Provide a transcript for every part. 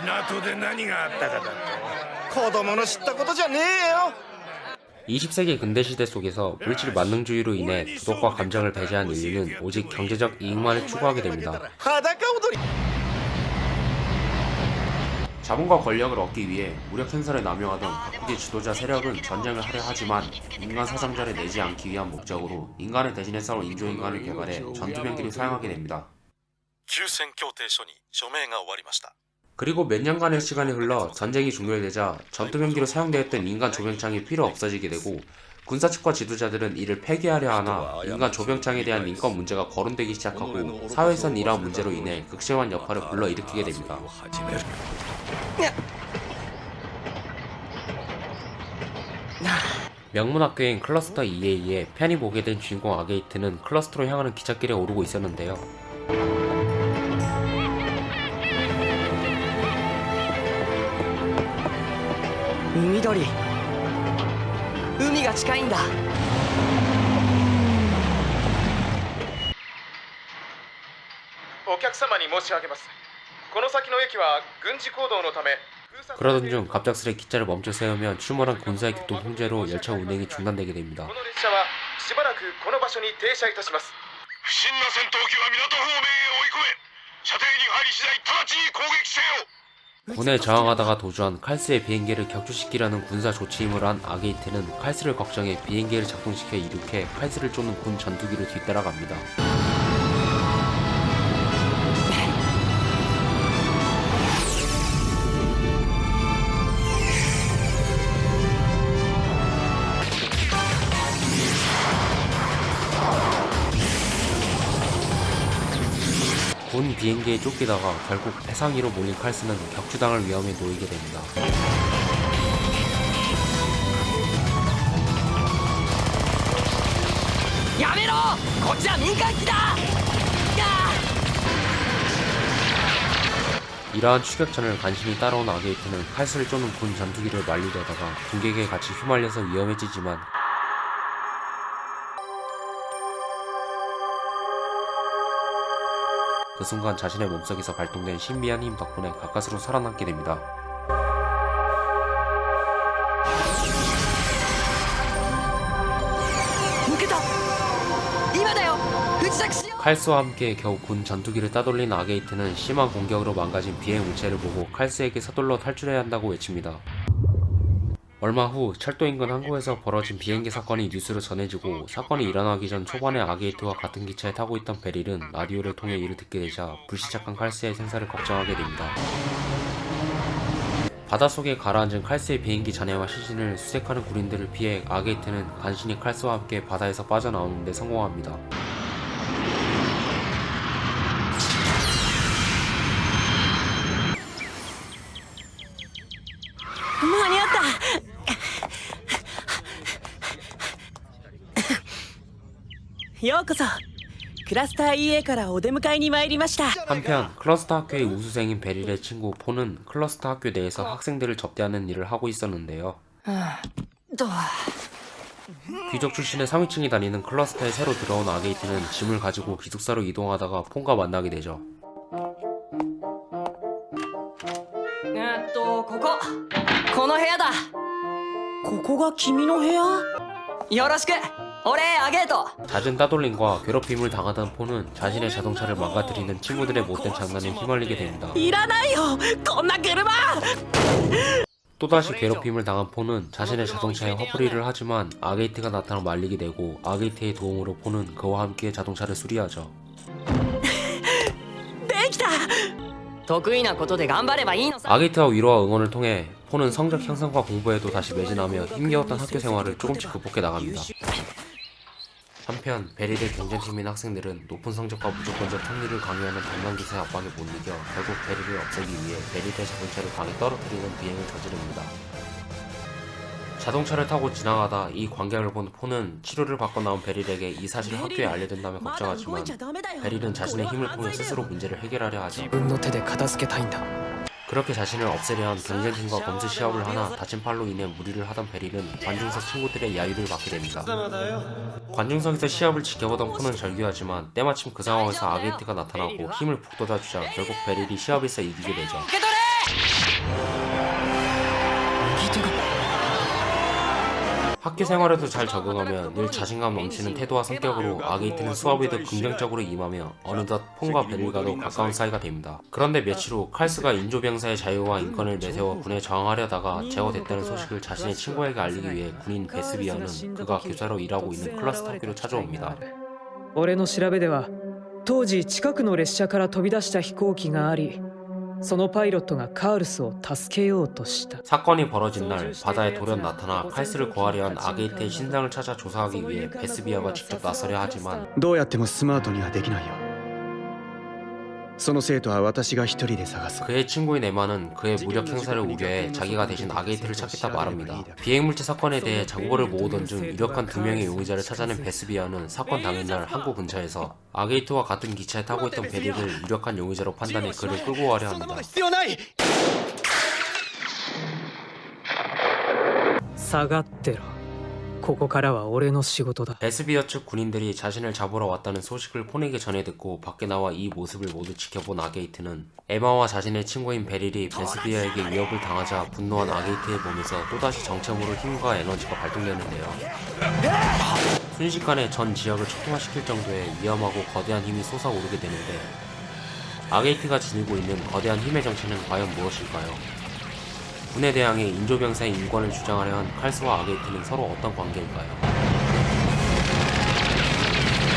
港で何があったかだと。子供の知ったことじゃねえよ。 20세기 근대시대 속에서 물질 만능주의로 인해 도덕과 감정을 배제한 인류는 오직 경제적 이익만을 추구하게 됩니다. 裸踊り。 자본과 권력을 얻기 위해 무력 행사를 남용하던 각국의 지도자 세력은 전쟁을 하려 하지만 인간 사상자를 내지 않기 위한 목적으로 인간을 대신해 싸울 인조인간을 개발해 전투병기를 사용하게 됩니다. 休戦協定書に署名が終わりました。 그리고 몇 년간의 시간이 흘러 전쟁이 종료되자 전투병기로 사용되었던 인간 조병창이 필요 없어지게 되고 군사 측과 지도자들은 이를 폐기하려 하나 인간 조병창에 대한 인권 문제가 거론되기 시작하고 사회에선 이러한 문제로 인해 극심한 여파를 불러일으키게 됩니다. 명문학교인 클러스터 EA에 편히 보게 된 주인공 아게이트는 클러스터로 향하는 기찻길에 오르고 있었는데요. 미도리, 海が近いんだ。お客様に申し上げます。この先の駅は軍事行動のため。 그러던 중 갑작스레 기차를 멈춰 세우면 출몰한 군사의 교통 통제로 열차 운행이 중단되게 됩니다. この列車はしばらくこの場所に停車いたします。不審な戦闘機は港方面へ追い込め。射程に入り次第直ちに攻撃せよ。 군에 저항하다가 도주한 칼스의 비행기를 격추시키려는 군사 조치임을 한 아게이트는 칼스를 걱정해 비행기를 작동시켜 이륙해 칼스를 쫓는 군 전투기를 뒤따라갑니다. 군 비행기에 쫓기다가 결국 해상위로 몰린 칼스는 격추당할 위험에 놓이게 됩니다. 야메로! こっちは民間機だ! 이러한 추격전을 간신히 따라온 아게이트는 칼스를 쫓는 군 전투기를 만류되다가 군객에 같이 휘말려서 위험해지지만 그 순간 자신의 몸속에서 발동된 신비한 힘 덕분에 가까스로 살아남게 됩니다. 칼스와 함께 겨우 군 전투기를 따돌린 아게이트는 심한 공격으로 망가진 비행 물체를 보고 칼스에게 서둘러 탈출해야 한다고 외칩니다. 얼마 후 철도 인근 항구에서 벌어진 비행기 사건이 뉴스로 전해지고 사건이 일어나기 전 초반에 아게이트와 같은 기차에 타고 있던 베릴은 라디오를 통해 이를 듣게 되자 불시착한 칼스의 생사를 걱정하게 됩니다. 바닷속에 가라앉은 칼스의 비행기 잔해와 시신을 수색하는 군인들을 피해 아게이트는 간신히 칼스와 함께 바다에서 빠져나오는 데 성공합니다. 한편 클러스터 학교의 우수생인 베릴의 친구 폰은 클러스터 학교 내에서 학생들을 접대하는 일을 하고 있었는데요. 귀족 출신의 상위층이 다니는 클러스터에 새로 들어온 아게이트는 짐을 가지고 기숙사로 이동하다가 폰과 만나게 되죠. この部屋だ。ここが君の部屋？よろしく。俺アゲート。 잦은 따돌림과 괴롭힘을 당하던 폰은 자신의 자동차를 망가뜨리는 친구들의 못된 장난에 휘말리게 됩니다. いらないよ。こんな車。 또다시 괴롭힘을 당한 폰은 자신의 자동차에 화풀이를 하지만 아게이트가 나타나 말리게 되고 아게이트의 도움으로 폰은 그와 함께 자동차를 수리하죠. できた。得意なことで頑張ればいいのさ。 아게이트와 위로와 응원을 통해 폰은 성적 향상과 공부에도 다시 매진하며 힘겨웠던 학교 생활을 조금씩 극복해 나갑니다. 한편 베릴의 경쟁팀인 학생들은 높은 성적과 무조건적 승리를 강요하는 방랑기사의 압박에 못 이겨 결국 베릴을 없애기 위해 베릴의 자동차를 강에 떨어뜨리는 비행을 저지릅니다. 자동차를 타고 지나가다 이 광경을 본 폰은 치료를 받고 나온 베릴에게 이 사실을 학교에 알려준다며 걱정하지만 베릴은 자신의 힘을 통해 스스로 문제를 해결하려 하죠. 그렇게 자신을 없애려 한 경쟁팀과 검수 시합을 하나 다친 팔로 인해 무리를 하던 베릴은 관중석 친구들의 야유를 받게 됩니다. 관중석에서 시합을 지켜보던 폰은 절규하지만 때마침 그 상황에서 아게이트가 나타나고 힘을 북돋아주자 결국 베릴이 시합에서 이기게 되죠. 학교 생활에도 잘 적응하며 늘 자신감 넘치는 태도와 성격으로 아게이트는 수업에도 긍정적으로 임하며 어느덧 폰과 베릴과도 가까운 사이가 됩니다. 그런데 며칠 후 칼스가 인조병사의 자유와 인권을 내세워 군에 저항하려다가 제거됐다는 소식을 자신의 친구에게 알리기 위해 군인 베스비아는 그가 교사로 일하고 있는 클러스터 학교로 찾아옵니다. 俺の調べでは当時近くの列車から飛び出した飛行機がありそのパイロットがカールスを助けようとした 사건이 벌어진 날 바다에 돌연 나타나 칼스를 고하려 한 아게이트의 신상을 찾아 조사하기 위해 베스비아가 직접 나서려 하지만 どうやってもスマートにはできないよその生徒は私が一人で探す 그의 친구인 에마는 그의 무력 행사를 우려해 자기가 대신 아게이트를 찾겠다 말합니다. 비행물체 사건에 대해 정보를 모으던 중 유력한 2명의 용의자를 찾아낸 베스비아는 사건 당일날 항구 근처에서 아게이트와 같은 기차에 타고 있던 베리를 유력한 용의자로 판단해 그를 끌고 가려 합니다. 必要ない 下がってろここからは俺の仕事だ 베스비아 측 군인들이 자신을 잡으러 왔다는 소식을 폰에게 전해 듣고 밖에 나와 이 모습을 모두 지켜본 아게이트는 에마와 자신의 친구인 베릴이 베스비아에게 위협을 당하자 분노한 아게이트의 몸에서 또다시 정체모를 힘과 에너지가 발동되는데요. 순식간에 전 지역을 초토화시킬 정도의 위험하고 거대한 힘이 솟아오르게 되는데 아게이트가 지니고 있는 거대한 힘의 정체는 과연 무엇일까요? 군에 대항해 인조병사의 인권을 주장하려 한 칼스와 아게이트는 서로 어떤 관계일까요?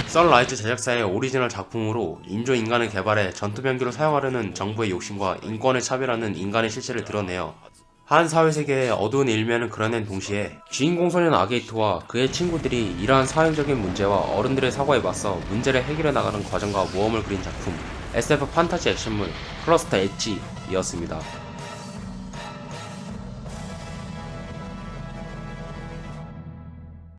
썬라이즈 제작사의 오리지널 작품으로 인조인간을 개발해 전투병기로 사용하려는 정부의 욕심과 인권을 차별하는 인간의 실체를 드러내어 한 사회세계의 어두운 일면을 그려낸 동시에 주인공 소년 아게이트와 그의 친구들이 이러한 사회적인 문제와 어른들의 사고에 맞서 문제를 해결해 나가는 과정과 모험을 그린 작품 SF 판타지 액션물 클러스터 엣지이었습니다.